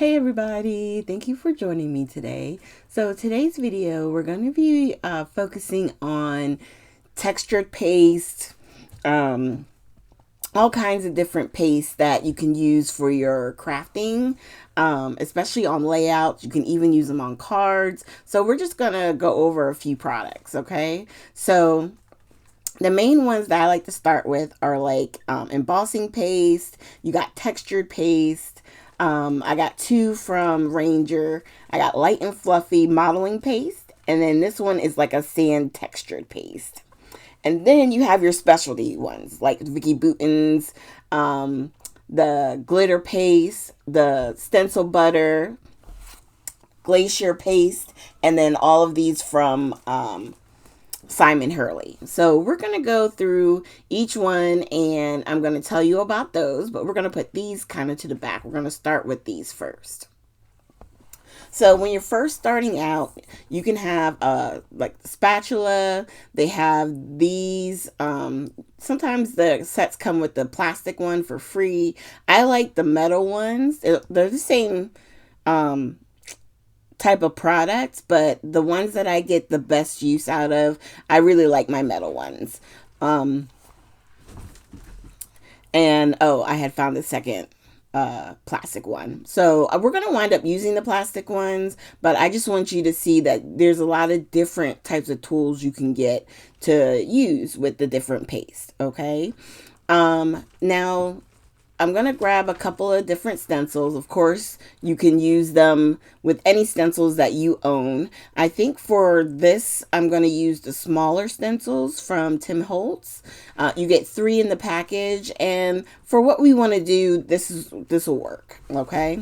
Hey everybody, thank you for joining me today. So today's video, we're going to be focusing on textured paste, um, all kinds of different pastes that you can use for your crafting, especially on layouts. You can even use them on cards. So we're just going to go over a few products, okay? So the main ones that I like to start with are like embossing paste. You got textured paste. I got two from Ranger. I got light and fluffy modeling paste. And then this one is like a sand textured paste. And then you have your specialty ones like Vicky Bouton's, the glitter paste, the stencil butter, glacier paste, and then all of these from Simon Hurley. So we're going to go through each one and I'm going to tell you about those, but we're going to put these kind of to the back. We're going to start with these first. So when you're first starting out, you can have like the spatula. They have these. Sometimes the sets come with the plastic one for free. I like the metal ones. They're the same um, type of product, but the ones that I get the best use out of, I really like my metal ones. Um, and oh, I had found the second plastic one. So we're going to wind up using the plastic ones, but I just want you to see that there's a lot of different types of tools you can get to use with the different paste. Okay. Now I'm going to grab a couple of different stencils. Of course, you can use them with any stencils that you own. I think for this, I'm going to use the smaller stencils from Tim Holtz. You get 3 in the package, and for what we want to do, this will work, okay?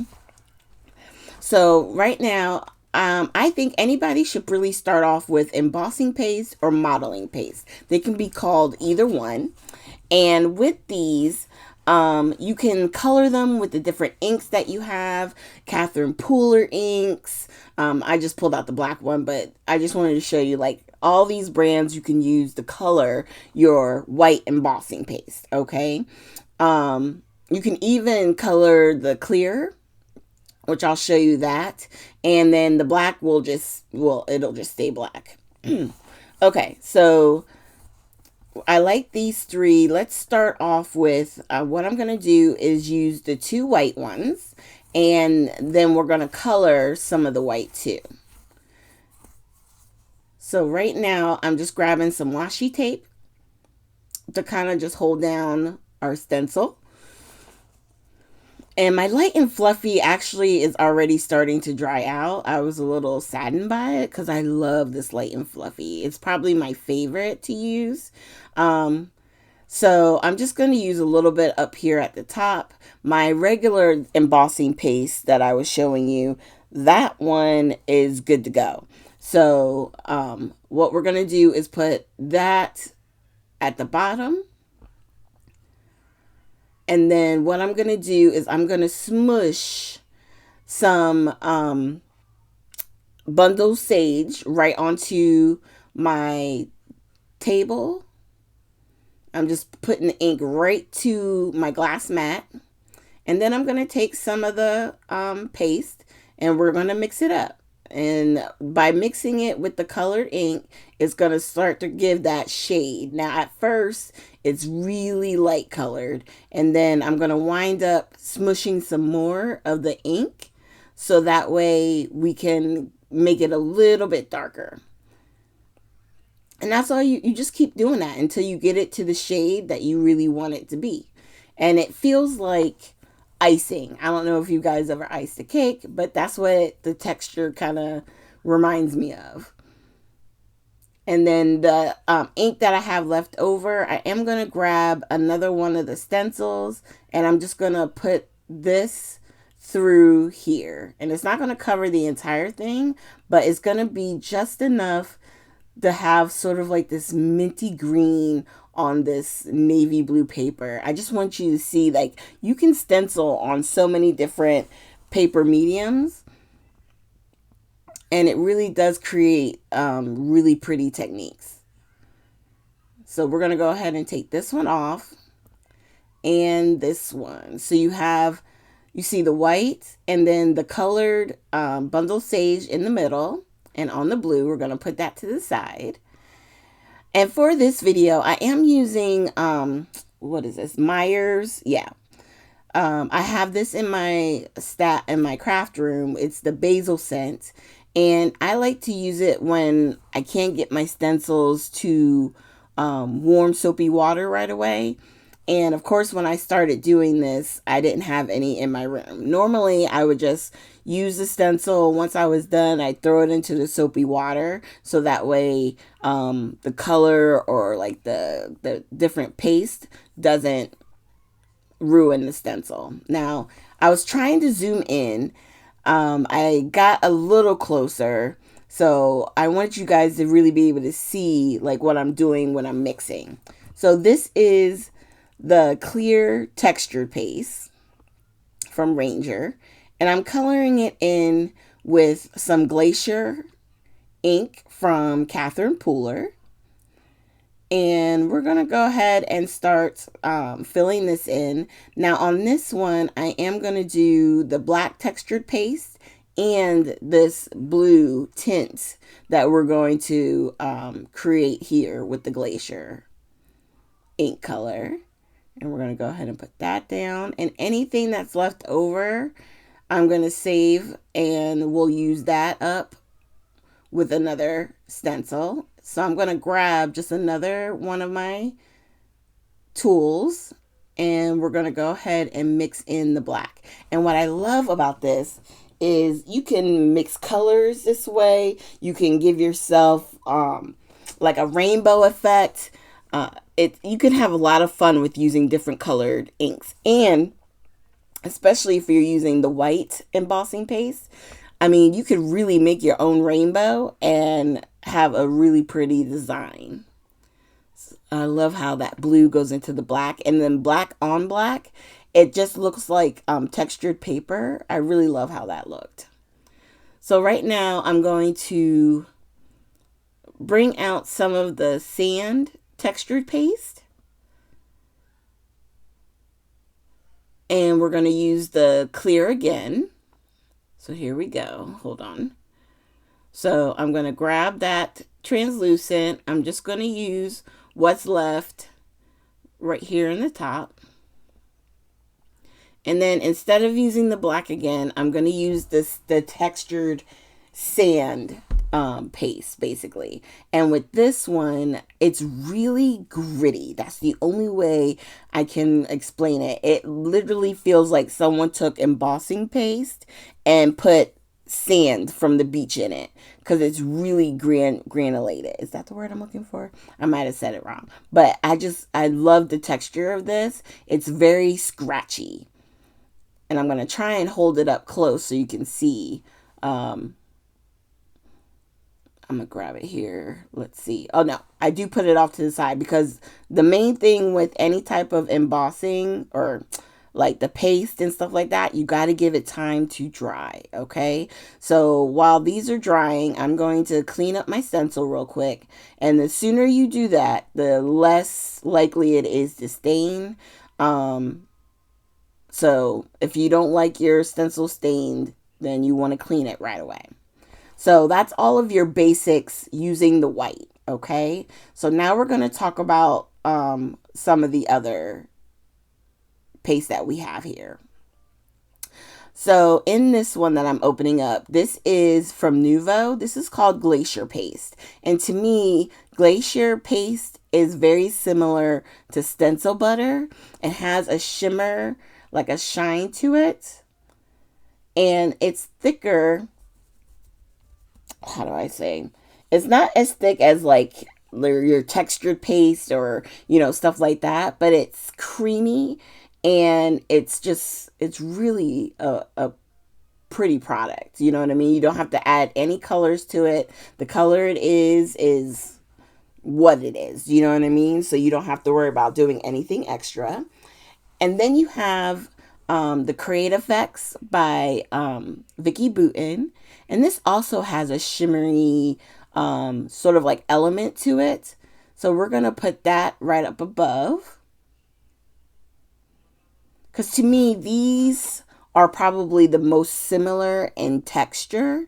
So right now, I think anybody should really start off with embossing paste or modeling paste. They can be called either one. And with these, you can color them with the different inks that you have. Catherine Pooler inks. I just pulled out the black one, but I just wanted to show you like all these brands you can use to color your white embossing paste. Okay. You can even color the clear, which I'll show you that. And then the black it'll just stay black. Okay. So I like these 3. Let's start off with what I'm going to do is use the 2 white ones, and then we're going to color some of the white too. So right now I'm just grabbing some washi tape to kind of just hold down our stencil. And my light and fluffy actually is already starting to dry out. I was a little saddened by it because I love this light and fluffy. It's probably my favorite to use. So I'm just going to use a little bit up here at the top. My regular embossing paste that I was showing you, that one is good to go. So what we're going to do is put that at the bottom. And then what I'm going to do is I'm going to smush some bundle sage right onto my table. I'm just putting the ink right to my glass mat. And then I'm going to take some of the paste and we're going to mix it up. And by mixing it with the colored ink, it's going to start to give that shade. Now, at first, it's really light colored. And then I'm going to wind up smushing some more of the ink so that way we can make it a little bit darker. And that's all you just keep doing that until you get it to the shade that you really want it to be. And it feels like icing. I don't know if you guys ever iced a cake, but that's what the texture kind of reminds me of. And then the ink that I have left over, I am going to grab another one of the stencils and I'm just going to put this through here. And it's not going to cover the entire thing, but it's going to be just enough to have sort of like this minty green on this navy blue paper. I just want you to see like you can stencil on so many different paper mediums and it really does create really pretty techniques. So we're going to go ahead and take this one off and this one. So you have You see the white and then the colored bundle sage in the middle. And on the blue, we're going to put that to the side. And for this video, I am using, what is this? Myers. Yeah. I have this in my craft room. It's the basil scent. And I like to use it when I can't get my stencils to warm soapy water right away. And of course, when I started doing this, I didn't have any in my room. Normally, I would just use the stencil. Once I was done, I'd throw it into the soapy water. So that way, the color or like the different paste doesn't ruin the stencil. Now, I was trying to zoom in. I got a little closer. So I want you guys to really be able to see like what I'm doing when I'm mixing. So this is the clear textured paste from Ranger, and I'm coloring it in with some Glacier ink from Catherine Pooler. And we're going to go ahead and start filling this in. Now on this one, I am going to do the black textured paste and this blue tint that we're going to create here with the Glacier ink color. And we're going to go ahead and put that down. And anything that's left over, I'm going to save and we'll use that up with another stencil. So I'm going to grab just another one of my tools and we're going to go ahead and mix in the black. And what I love about this is you can mix colors this way. You can give yourself like a rainbow effect. You can have a lot of fun with using different colored inks, and especially if you're using the white embossing paste. I mean, you could really make your own rainbow and have a really pretty design. I love how that blue goes into the black, and then black on black, it just looks like textured paper. I really love how that looked. So right now I'm going to bring out some of the sand textured paste, and we're going to use the clear again. So here we go. Hold on. So I'm going to grab that translucent. I'm just going to use what's left right here in the top. And then instead of using the black again, I'm going to use the textured sand paste basically. And with this one, it's really gritty. That's the only way I can explain it. It literally feels like someone took embossing paste and put sand from the beach in it, because it's really granulated. Is that the word I'm looking for? I might have said it wrong, but I love the texture of this. It's very scratchy, and I'm going to try and hold it up close so you can see. I'm going to grab it here. Let's see. Oh, no. I do put it off to the side, because the main thing with any type of embossing or like the paste and stuff like that, you got to give it time to dry, okay? So while these are drying, I'm going to clean up my stencil real quick. And the sooner you do that, the less likely it is to stain. So if you don't like your stencil stained, then you want to clean it right away. So that's all of your basics using the white, okay? So now we're going to talk about some of the other paste that we have here. So in this one that I'm opening up, this is from Nuvo. This is called Glacier Paste. And to me, Glacier Paste is very similar to stencil butter. It has a shimmer, like a shine to it. And it's thicker. How do I say? It's not as thick as like your textured paste or, stuff like that, but it's creamy, and it's really a pretty product. You know what I mean? You don't have to add any colors to it. The color it is what it is. You know what I mean? So you don't have to worry about doing anything extra. And then you have the Create Effects by Vicki Boutin. And this also has a shimmery sort of like element to it. So we're going to put that right up above. Because to me, these are probably the most similar in texture.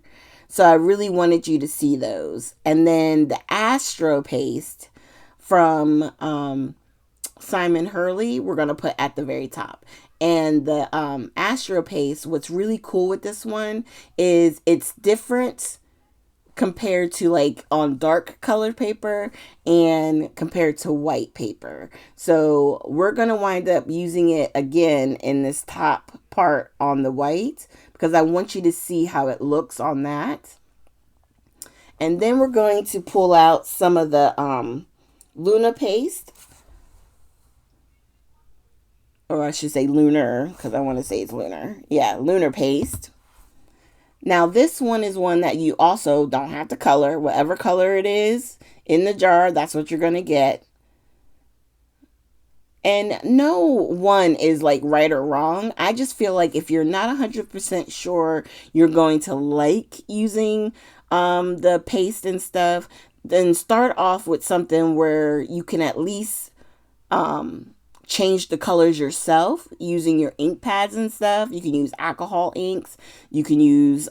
So I really wanted you to see those. And then the Astro paste from Simon Hurley, we're going to put at the very top. And the Astro paste, what's really cool with this one is it's different compared to like on dark colored paper and compared to white paper. So we're going to wind up using it again in this top part on the white because I want you to see how it looks on that. And then we're going to pull out some of the Luna paste, or I should say lunar because I want to say it's lunar. Yeah, lunar paste. Now this one is one that you also don't have to color. Whatever color it is in the jar, that's what you're going to get. And no one is like right or wrong. I just feel like if you're not 100% sure you're going to like using the paste and stuff, then start off with something where you can at least change the colors yourself using your ink pads and stuff. You can use alcohol inks. You can use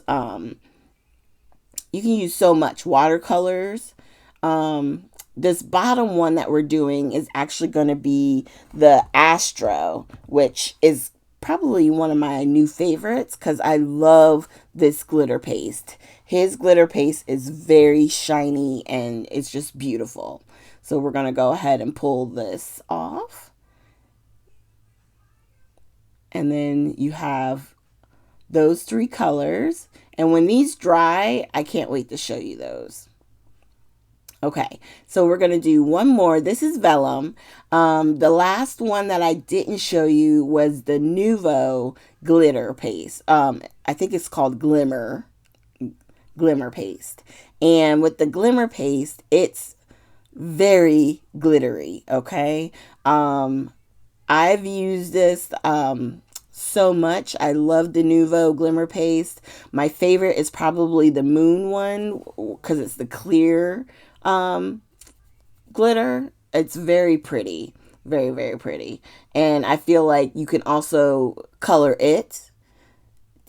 so much watercolors. This bottom one that we're doing is actually going to be the Astro, which is probably one of my new favorites because I love this glitter paste. His glitter paste is very shiny and it's just beautiful. So we're going to go ahead and pull this off. And then you have those three colors. And when these dry, I can't wait to show you those. Okay, so we're going to do one more. This is vellum. The last one that I didn't show you was the Nuvo glitter paste. I think it's called Glimmer paste. And with the Glimmer paste, it's very glittery, okay? I've used this so much. I love the Nuvo Glimmer paste. My favorite is probably the Moon one because it's the clear glitter. It's very pretty, very, very pretty. And I feel like you can also color it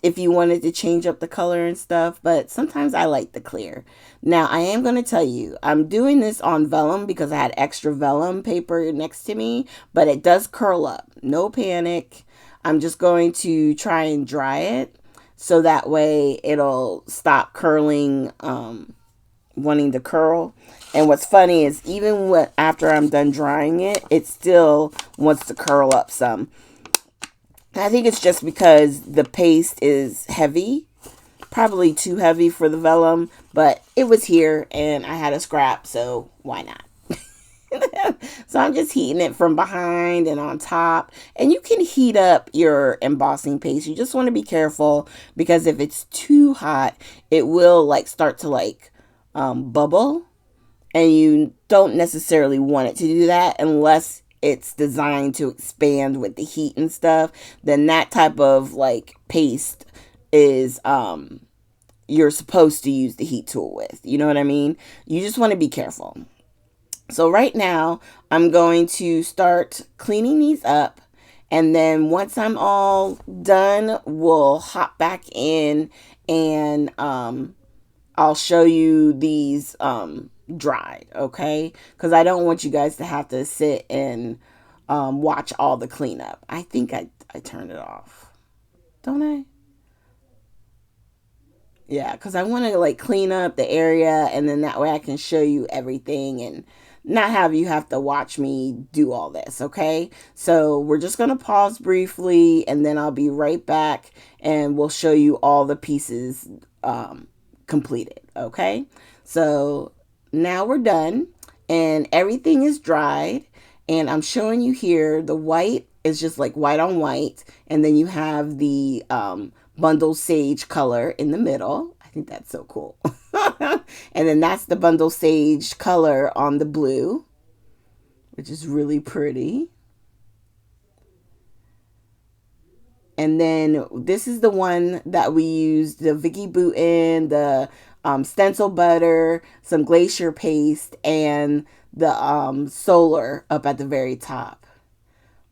if you wanted to change up the color and stuff, but sometimes I like the clear. Now I am going to tell you, I'm doing this on vellum because I had extra vellum paper next to me, but it does curl up. No panic. I'm just going to try and dry it so that way it'll stop curling, wanting to curl. And what's funny is even after I'm done drying it, it still wants to curl up some. I think it's just because the paste is heavy, probably too heavy for the vellum, but it was here and I had a scrap, so why not? So I'm just heating it from behind and on top. And you can heat up your embossing paste. You just want to be careful because if it's too hot, it will like start to like bubble. And you don't necessarily want it to do that unless it's designed to expand with the heat and stuff. Then that type of like paste is you're supposed to use the heat tool with. You know what I mean? You just want to be careful. So right now, I'm going to start cleaning these up. And then once I'm all done, we'll hop back in and I'll show you these dried, okay? Because I don't want you guys to have to sit and watch all the cleanup. I think I turned it off. Don't I? Yeah, because I want to like clean up the area and then that way I can show you everything and not have you have to watch me do all this, okay? So we're just going to pause briefly and then I'll be right back and we'll show you all the pieces completed, okay? So now we're done and everything is dried and I'm showing you here the white is just like white on white and then you have the bundle sage color in the middle. I think that's so cool. And then that's the bundle sage color on the blue, which is really pretty. And then this is the one that we used, the Vicki Boutin, the stencil butter, some glacier paste, and the solar up at the very top.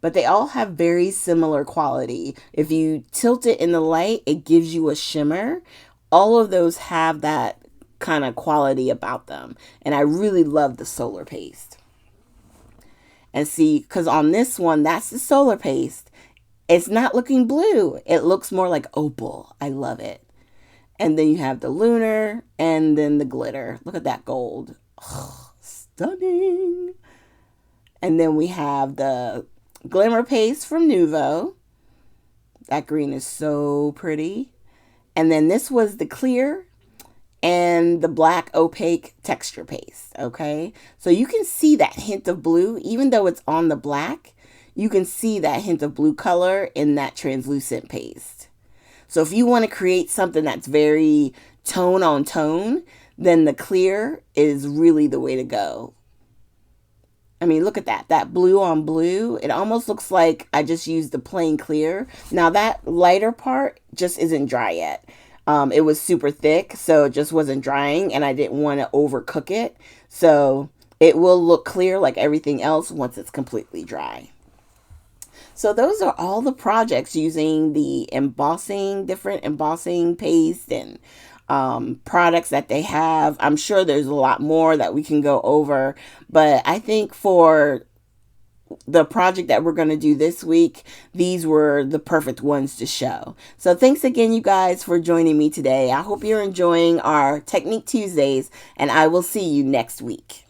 but they all have very similar quality. If you tilt it in the light, it gives you a shimmer. All of those have that kind of quality about them. And I really love the Solar Paste. And see, because on this one, that's the Solar Paste. It's not looking blue. It looks more like opal. I love it. And then you have the Lunar and then the glitter. Look at that gold. Oh, stunning. And then we have the Glimmer Paste from Nuvo. That green is so pretty. And then this was the clear and the black opaque texture paste, okay? So you can see that hint of blue, even though it's on the black, you can see that hint of blue color in that translucent paste. So if you want to create something that's very tone on tone, then the clear is really the way to go. I mean, look at that blue on blue. It almost looks like I just used the plain clear. Now that lighter part just isn't dry yet. It was super thick, so it just wasn't drying, and I didn't want to overcook it. So it will look clear like everything else once it's completely dry. So those are all the projects using the different embossing paste and products that they have. I'm sure there's a lot more that we can go over, but I think for the project that we're going to do this week, these were the perfect ones to show. So thanks again, you guys, for joining me today. I hope you're enjoying our Technique Tuesdays, and I will see you next week.